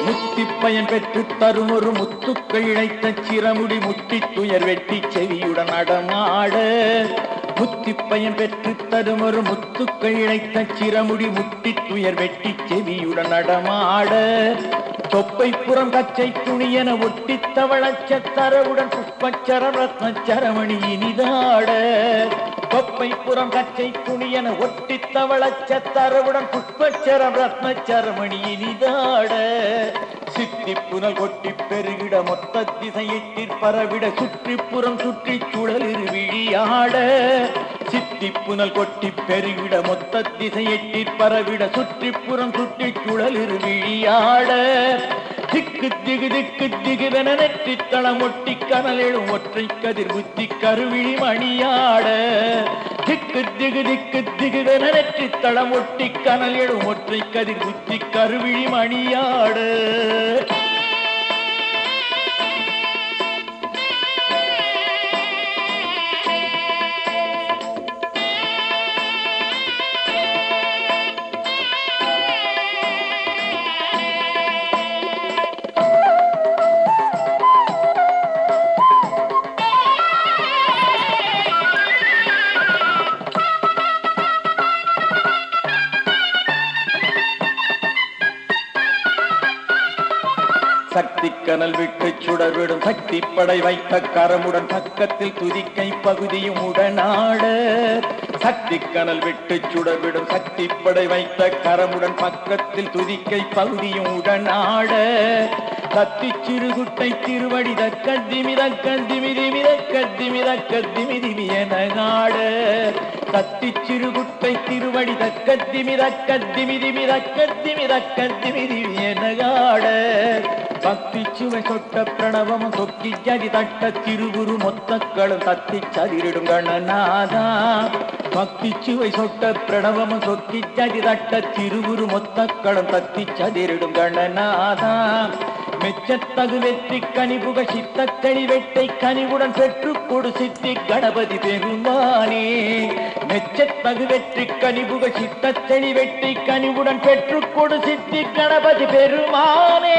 முத்திப்பயன் பெற்று தரும் ஒரு முத்துக்கள் இழைத்த சிரமுடி முட்டி துயர் வெட்டி செவியுடன் நடமாட முத்திப்பயன் பெற்று தரும் ஒரு முத்துக்கள் இழைத்த சிரமுடி முட்டி துயர் வெட்டி செவியுடன் நடமாட தொப்பை புறம் கச்சை துணியென ஒட்டி தவளச்ச தரவுடன் புஷ்பச்சர ரத்ன சரமணி இனிதாட தொப்பை புறம் கச்சை துணியென ஒட்டி தவளச்ச தரவுடன் புஷ்பச்சர ரத்ன சரமணி இனிதாட சித்தி புனல் கொட்டி பெருகிட மொத்த திசையிட்டிற் பரவிட சுற்றிப்புறம் சுற்றி சுழலிரு விழியாட சித்தி புனல் கொட்டி பெருகிட மொத்த திசையிட்டிற் பரவிட சுற்றிப்புறம் சுற்றி சுழலிரு விழியாட திக்கு திகு திக்கு திகுவென நெற்றி தளம் ஒட்டி கனல் எழும் ஒற்றை கதிர் புத்தி கருவிழி மணியாட திக்கு திகு திக்கு திகுவென நெற்றி தளம் ஒட்டி கனல் எழும் ஒற்றை கதிர் புத்தி கருவிழி மணியாட சக்தி கனல் விட்டு சுடர்விடும் சக்தி படை வைத்த கரமுடன் பக்கத்தில் துதிக்கை பகுதியும் உடனாட சக்தி கனல் விட்டு சுடர்விடும் சக்தி படை வைத்த கரமுடன் பக்கத்தில் துதிக்கை பகுதியும் உடனாட கத்தி சிறுகுட்டை திருவடி தக்கத்திமிதக்கத்திமிதிமிதக்கத்திமிதக்கத்திமிதிமி என நாட கத்தி சிறுகுட்டை திருவடி தக்கத்திமிதக்கத்திமிதிமிதக்கத்திமிதக்கத்திமிதிமி என நாட பக்தி சுவை சொட்ட பிரணவமும் சொக்கி ஜதி தட்ட திருவுரு மொத்தக்களும் தத்தி சதிரிடும் கணநாதா பக்தி சுவை சொட்ட பிரணவமும் சொக்கி ஜதி தட்ட திருவுரு மொத்தக்களும் தத்தி சதிரிடும் கணநாதா மெச்சத்தகு வெற்றி கனிபுக சித்த கழிவெட்டை கனிவுடன் பெற்று கொடு சித்தி கணபதி பெருமானே மெச்சத்தகு வெற்றி கனிபுக சித்த தெளிவெட்டை கனிவுடன் பெற்று கொடு சித்தி கணபதி பெருமானே